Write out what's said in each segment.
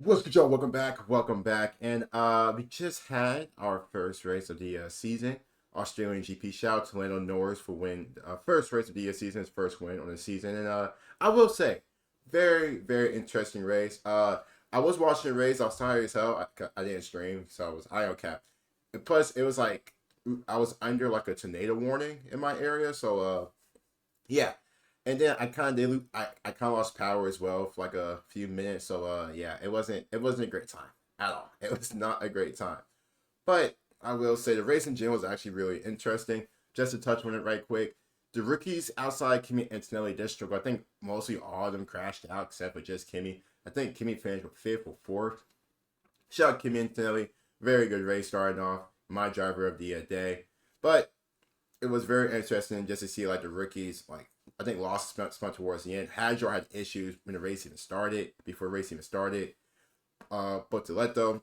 What's good, y'all? Welcome back. And we just had our first race of the season, Australian GP. Shout out to Lando Norris for winning first race of the season, his first win on the season. And I will say, very interesting race. I was watching the race. I was tired as hell. I didn't stream, so I was on cap. And plus, it was like I was under like a tornado warning in my area, so yeah. And then I kind of did. I kind of lost power as well for like a few minutes. So yeah, it wasn't a great time at all. It was not a great time. But I will say the race in general was actually really interesting. Just to touch on it right quick, the rookies outside Kimi and Antonelli did struggle. I think mostly all of them crashed out except for just Kimi. I think Kimi finished with fifth or fourth. Shout out Kimi and Antonelli. Very good race starting off. My driver of the day. But it was very interesting just to see like the rookies like I think lost spun towards the end. Hadjar had issues when the race even started, before the race even started. But Toletto, I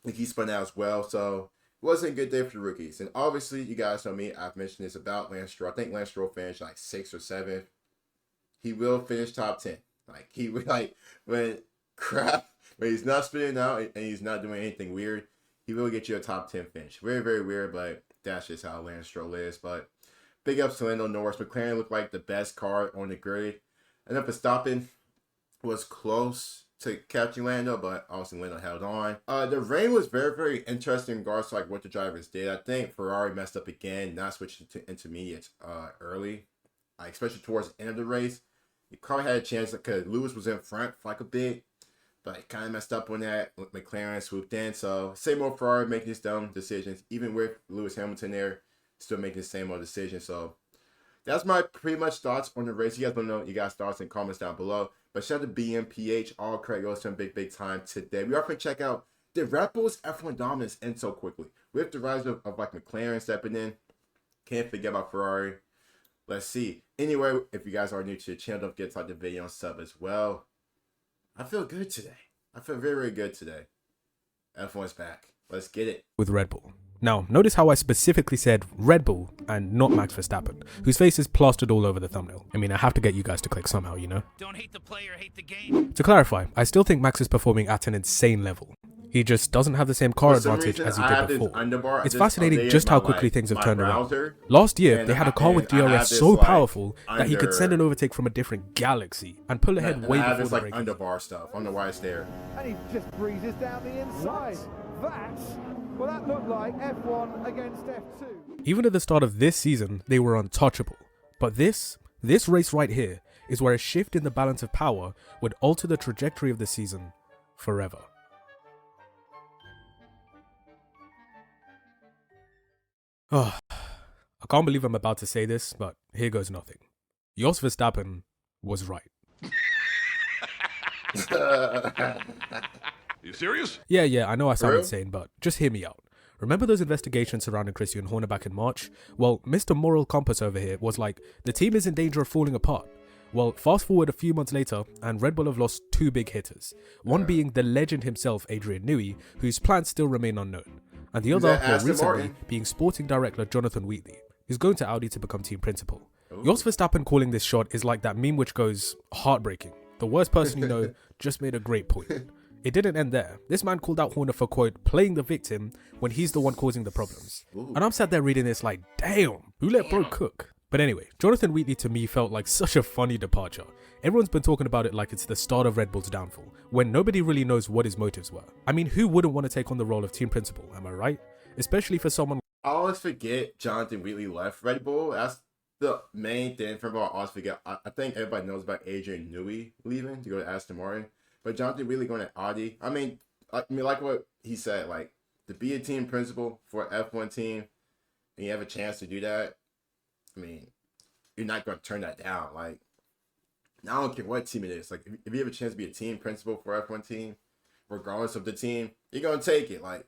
think he spun out as well. So it wasn't a good day for the rookies. And obviously, you guys know me. I've mentioned this about Lance Stroll. I think Lance Stroll finished like 6th or 7th. He will finish top 10. Like he would like when he's not spinning out and he's not doing anything weird, he will get you a top 10 finish. Very weird, but that's just how Lance Stroll is. But big ups to Lando Norris. Mclaren looked like the best car on the grid. And then Verstappen was close to catching Lando, but obviously Lando held on. The rain was very interesting in regards to like what the drivers did. I think Ferrari messed up again, not switching to intermediates early, like especially towards the end of the race. You probably had a chance because Lewis was in front for like a bit, but it kind of messed up on that. McLaren swooped in. So same old Ferrari making these dumb decisions, even with Lewis Hamilton there, still making the same old decision. So that's my pretty much thoughts on the race. You guys want to know you guys' thoughts in comments down below. But shout out to BMPH. All credit goes to him big time today. We are going to check out the Red Bull's F1 dominance end so quickly. With the rise of like McLaren stepping in. Can't forget about Ferrari. Let's see. Anyway, if you guys are new to the channel, don't forget to like the video and sub as well. I feel good today. I feel very good today. F1's back. Let's get it. With Red Bull. Now, notice how I specifically said Red Bull and not Max Verstappen, whose face is plastered all over the thumbnail. I mean, I have to get you guys to click somehow, you know? Don't hate the player, hate the game. To clarify, I still think Max is performing at an insane level. He just doesn't have the same car advantage as he did before. It's fascinating just how quickly things have turned around. Last year, they had a car with DRS so powerful that he could send an overtake from a different galaxy and pull ahead way before the break. Underbar stuff. I don't know why it's there. And he just breezes down the inside. That looked like F1 against F2. Even at the start of this season, they were untouchable. But this race right here is where a shift in the balance of power would alter the trajectory of the season forever. Oh, I can't believe I'm about to say this, but here goes nothing. Jos Verstappen was right. You serious? Yeah, I know I sound insane, but just hear me out. Remember those investigations surrounding Christian Horner back in March? Well, Mr. Moral Compass over here was like, the team is in danger of falling apart. Well, fast forward a few months later, and Red Bull have lost 2 big hitters. One being the legend himself, Adrian Newey, whose plans still remain unknown. And the other, more recently, being sporting director Jonathan Wheatley, who's going to Audi to become team principal. Jos Verstappen calling this shot is like that meme which goes, heartbreaking. The worst person you know just made a great point. It didn't end there. This man called out Horner for, quote, playing the victim when he's the one causing the problems. And I'm sat there reading this like, damn, who let bro cook? But anyway, Jonathan Wheatley to me felt like such a funny departure. Everyone's been talking about it like it's the start of Red Bull's downfall, when nobody really knows what his motives were. I mean, who wouldn't want to take on the role of team principal, am I right? Especially for someone... I always forget Jonathan Wheatley left Red Bull. That's the main thing for me. I always forget. I think everybody knows about Adrian Newey leaving to go to Aston Martin. But Jonathan Wheatley going to Audi. I mean, like what he said, like, to be a team principal for an F1 team, and you have a chance to do that, I mean, you're not going to turn that down. Like, I don't care what team it is. Like, if you have a chance to be a team principal for an F1 team, regardless of the team, you're going to take it. Like,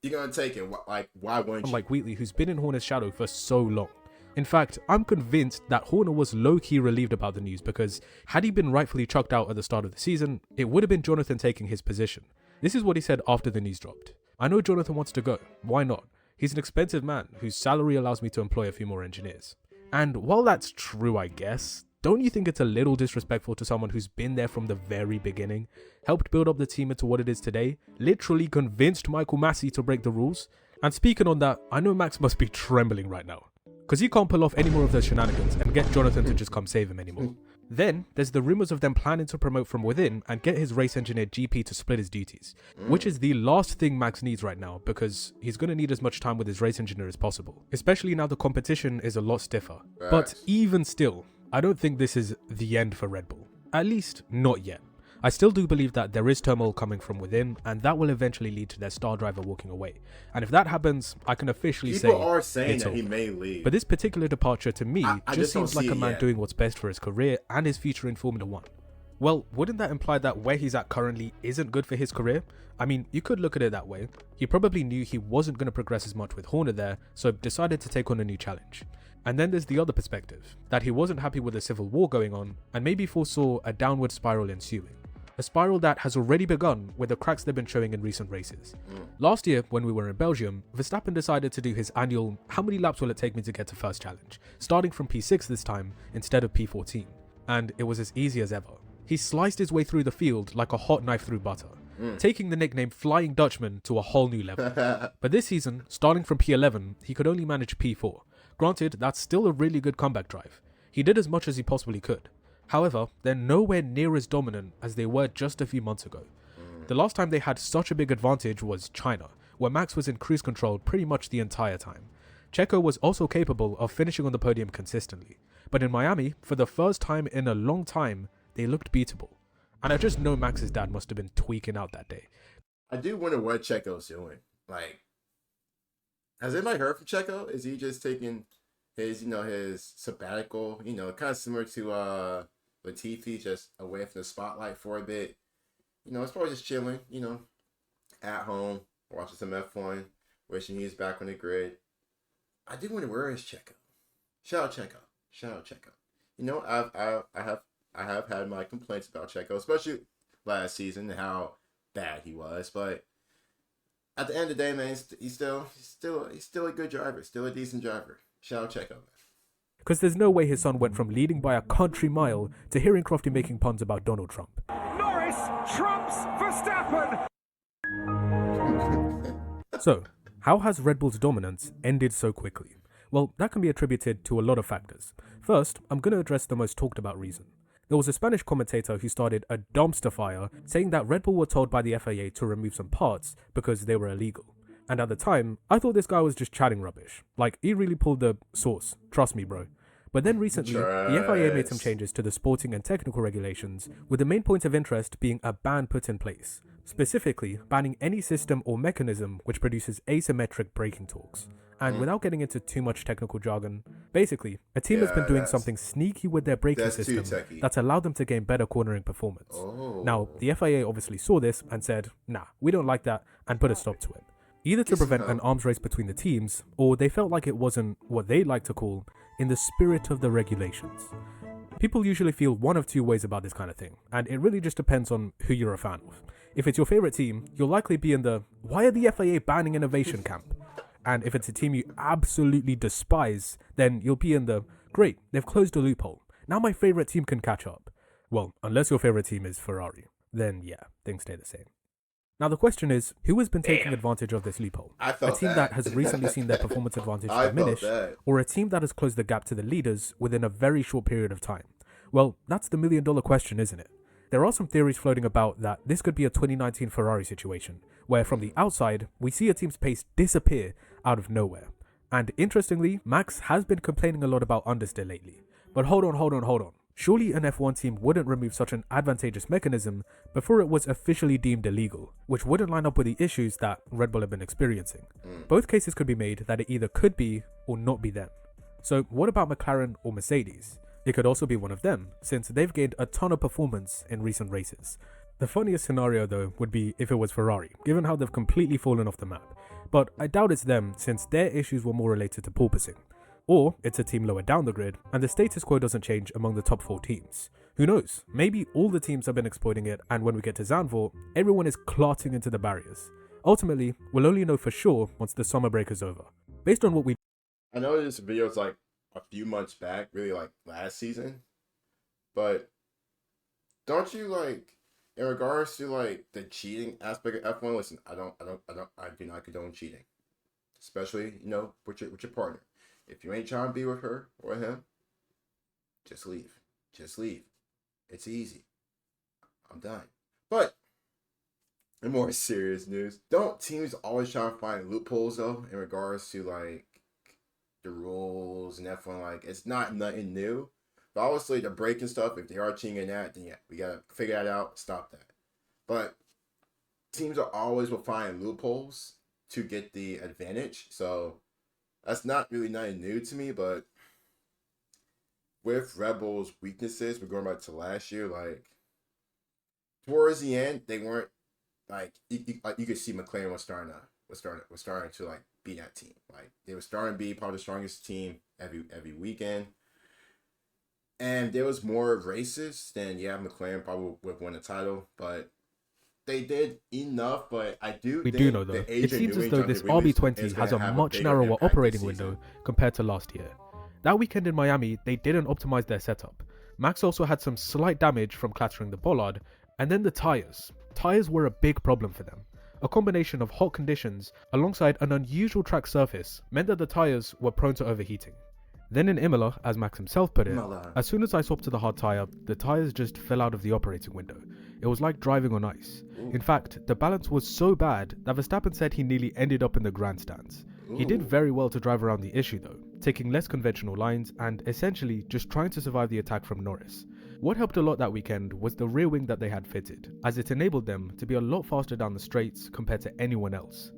you're going to take it. Like, why wouldn't you? Like Wheatley, who's been in Horner's shadow for so long. In fact, I'm convinced that Horner was low-key relieved about the news because had he been rightfully chucked out at the start of the season, it would have been Jonathan taking his position. This is what he said after the news dropped. I know Jonathan wants to go. Why not? He's an expensive man whose salary allows me to employ a few more engineers. And while that's true, I guess, don't you think it's a little disrespectful to someone who's been there from the very beginning, helped build up the team into what it is today, literally convinced Michael Massey to break the rules? And speaking on that, I know Max must be trembling right now, because he can't pull off any more of those shenanigans and get Jonathan to just come save him anymore. Then, there's the rumours of them planning to promote from within and get his race engineer GP to split his duties, which is the last thing Max needs right now, because he's going to need as much time with his race engineer as possible, especially now the competition is a lot stiffer. But even still, I don't think this is the end for Red Bull. At least, not yet. I still do believe that there is turmoil coming from within, and that will eventually lead to their star driver walking away. And if that happens, I can officially say people are saying it's that he over. may leave. But this particular departure to me I just don't seems like see a it man yet. doing what's best for his career and his future in Formula 1. Well, wouldn't that imply that where he's at currently isn't good for his career? I mean, you could look at it that way. He probably knew he wasn't going to progress as much with Horner there, so decided to take on a new challenge. And then there's the other perspective, that he wasn't happy with the civil war going on and maybe foresaw a downward spiral ensuing. A spiral that has already begun with the cracks they've been showing in recent races. Last year, when we were in Belgium, Verstappen decided to do his annual "how many laps will it take me to get to first" challenge, starting from P6 this time instead of P14. And it was as easy as ever. He sliced his way through the field like a hot knife through butter, taking the nickname Flying Dutchman to a whole new level. But this season, starting from P11, he could only manage P4. Granted, that's still a really good comeback drive. He did as much as he possibly could. However, they're nowhere near as dominant as they were just a few months ago. The last time they had such a big advantage was China, where Max was in cruise control pretty much the entire time. Checo was also capable of finishing on the podium consistently, but in Miami, for the first time in a long time, they looked beatable. And I just know Max's dad must have been tweaking out that day. I do wonder what Checo's doing. Like, has anybody heard from Checo? Is he just taking his, his sabbatical, kind of similar to Latifi, just away from the spotlight for a bit? It's probably just chilling, at home, watching some F1, wishing he was back on the grid. I do wonder, where is Checo? Shout out Checo. Shout out Checo. I have had my complaints about Checo, especially last season, and how bad he was. But at the end of the day, man, he's still a good driver, still a decent driver. Shout out Checo, man. Because there's no way his son went from leading by a country mile to hearing Crofty making puns about Donald Trump. Norris trumps Verstappen. So, how has Red Bull's dominance ended so quickly? Well, that can be attributed to a lot of factors. First, I'm going to address the most talked about reason. There was a Spanish commentator who started a dumpster fire saying that Red Bull were told by the FIA to remove some parts because they were illegal. And at the time, I thought this guy was just chatting rubbish. Like, he really pulled the sauce. Trust me, bro. But then recently, the FIA made some changes to the sporting and technical regulations, with the main point of interest being a ban put in place, specifically banning any system or mechanism which produces asymmetric braking torques. And without getting into too much technical jargon, basically, a team has been doing something sneaky with their braking system that's allowed them to gain better cornering performance. Now, the FIA obviously saw this and said, nah, we don't like that, and put a stop to it. Either to prevent an arms race between the teams, or they felt like it wasn't what they like to call in the spirit of the regulations. People usually feel one of two ways about this kind of thing, and it really just depends on who you're a fan of. If it's your favorite team, you'll likely be in the "why are the FIA banning innovation" camp. And if it's a team you absolutely despise, then you'll be in the "great, they've closed a loophole. Now my favorite team can catch up." Well, unless your favorite team is Ferrari, then yeah, things stay the same. Now the question is, who has been taking advantage of this loophole? A team that has recently seen their performance advantage diminish, or a team that has closed the gap to the leaders within a very short period of time? Well, that's the million-dollar question, isn't it? There are some theories floating about that this could be a 2019 Ferrari situation, where from the outside, we see a team's pace disappear out of nowhere. And interestingly, Max has been complaining a lot about understeer lately. But hold on. Surely an F1 team wouldn't remove such an advantageous mechanism before it was officially deemed illegal, which wouldn't line up with the issues that Red Bull have been experiencing. Both cases could be made that it either could be or not be them. So what about McLaren or Mercedes? It could also be one of them, since they've gained a ton of performance in recent races. The funniest scenario though would be if it was Ferrari, given how they've completely fallen off the map. But I doubt it's them, since their issues were more related to porpoising. Or it's a team lower down the grid, and the status quo doesn't change among the top 4 teams. Who knows, maybe all the teams have been exploiting it, and when we get to Zandvoort, everyone is clarting into the barriers. Ultimately, we'll only know for sure once the summer break is over. I know this video was like a few months back, really like last season, But don't you like, in regards to like the cheating aspect of F1? Listen, I do not condone cheating, especially with your partner. If you ain't trying to be with her or him, just leave. Just leave. It's easy. I'm done. But in more serious news, don't teams always try to find loopholes though in regards to like the rules and F1? Like it's not nothing new. But obviously the breaking stuff, if they are cheating in that, then yeah, we gotta figure that out, stop that. But teams are always will find loopholes to get the advantage. So that's not really nothing new to me, but with Red Bull's weaknesses, we're going back to last year, like towards the end, they weren't like you could see McLaren was starting to like be that team. Like they were starting to be probably the strongest team every weekend. And there was more races than McLaren probably would win the title, but they did enough. But I do We think do know though, the it Adrian seems as Newey though jump this to Williams RB20 is has gonna a have much bigger narrower impact operating this window season. compared to last year. That weekend in Miami, they didn't optimize their setup. Max also had some slight damage from clattering the bollard, and then the tyres. Tyres were a big problem for them. A combination of hot conditions alongside an unusual track surface meant that the tyres were prone to overheating. Then in Imola, as Max himself put it, Mclaren. as soon as I swapped to the hard tyre, the tyres just fell out of the operating window. It was like driving on ice. In fact, the balance was so bad that Verstappen said he nearly ended up in the grandstands. He did very well to drive around the issue though, taking less conventional lines and essentially just trying to survive the attack from Norris. What helped a lot that weekend was the rear wing that they had fitted, as it enabled them to be a lot faster down the straights compared to anyone else.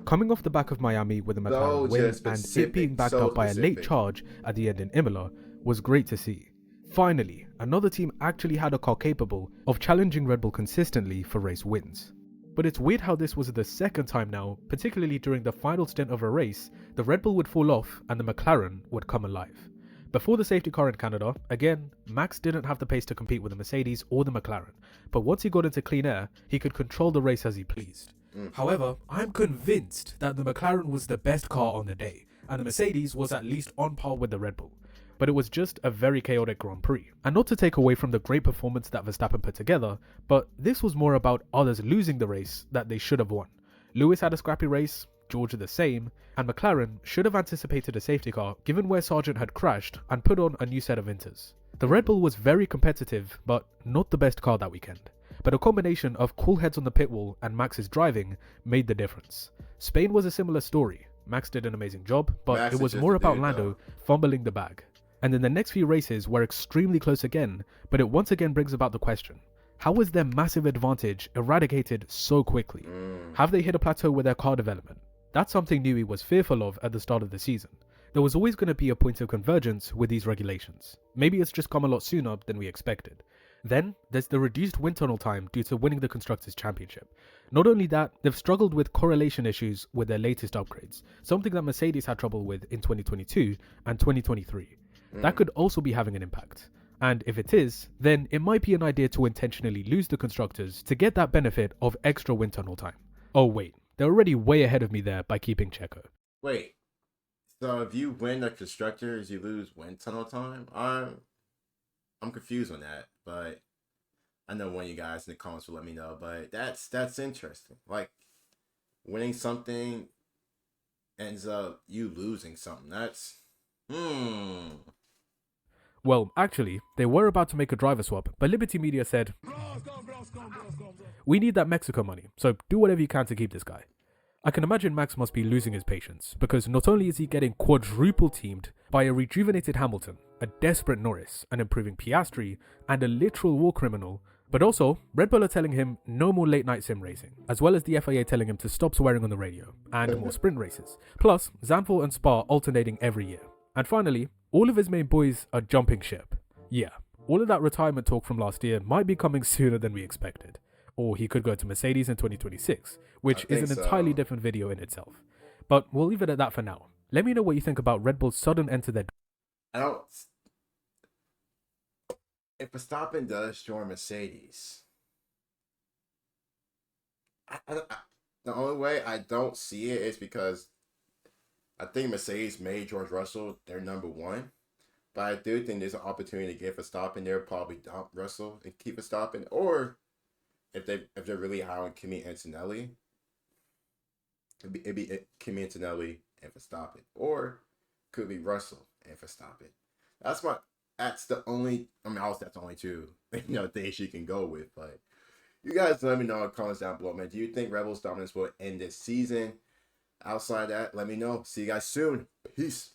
Coming off the back of Miami with a McLaren win and it being backed up by a late charge at the end in Imola was great to see. Finally, another team actually had a car capable of challenging Red Bull consistently for race wins. But it's weird how this was the second time now, particularly during the final stint of a race, the Red Bull would fall off and the McLaren would come alive. Before the safety car in Canada, again, Max didn't have the pace to compete with the Mercedes or the McLaren, but once he got into clean air, he could control the race as he pleased. However, I'm convinced that the McLaren was the best car on the day, and the Mercedes was at least on par with the Red Bull. But it was just a very chaotic Grand Prix. And not to take away from the great performance that Verstappen put together, but this was more about others losing the race that they should have won. Lewis had a scrappy race, George the same, and McLaren should have anticipated a safety car given where Sargent had crashed and put on a new set of inters. The Red Bull was very competitive, but not the best car that weekend. But a combination of cool heads on the pit wall and Max's driving made the difference. Spain was a similar story. Max did an amazing job, but Max it was more about Lando fumbling the bag. And then the next few races were extremely close again, but it once again brings about the question: how was their massive advantage eradicated so quickly? Have they hit a plateau with their car development? That's something Newey was fearful of at the start of the season. There was always going to be a point of convergence with these regulations. Maybe it's just come a lot sooner than we expected. Then, there's the reduced wind tunnel time due to winning the Constructors' Championship. Not only that, they've struggled with correlation issues with their latest upgrades, something that Mercedes had trouble with in 2022 and 2023. That could also be having an impact. And if it is, then it might be an idea to intentionally lose the Constructors to get that benefit of extra wind tunnel time. Oh wait, they're already way ahead of me there by keeping Checo. Wait, so if you win the Constructors, you lose wind tunnel time? I'm confused on that, but I know one of you guys in the comments will let me know. But that's interesting. Like winning something ends up you losing something. That's Well, actually, they were about to make a driver swap, but Liberty Media said, "We need that Mexico money, so do whatever you can to keep this guy." I can imagine Max must be losing his patience, because not only is he getting quadruple teamed by a rejuvenated Hamilton, a desperate Norris, an improving Piastri, and a literal war criminal, but also Red Bull are telling him no more late night sim racing, as well as the FIA telling him to stop swearing on the radio, and more sprint races. Plus, Zandvoort and Spa alternating every year. And finally, all of his main boys are jumping ship. Yeah, all of that retirement talk from last year might be coming sooner than we expected. Or he could go to Mercedes in 2026, which is an entirely different video in itself. But we'll leave it at that for now. Let me know what you think about Red Bull's sudden end to their... If Verstappen does join Mercedes, the only way I don't see it is because I think Mercedes made George Russell their number one. But I do think there's an opportunity to get Verstappen there, probably dump Russell and keep Verstappen. Or if they're really high on Kimi Antonelli, it'd be Kimi Antonelli and Verstappen. Or could be Russell and Verstappen. That's my that's the only obviously that's the only two things you can go with. But you guys let me know in the comments down below, man. Do you think Rebels dominance will end this season? Outside that, let me know. See you guys soon. Peace.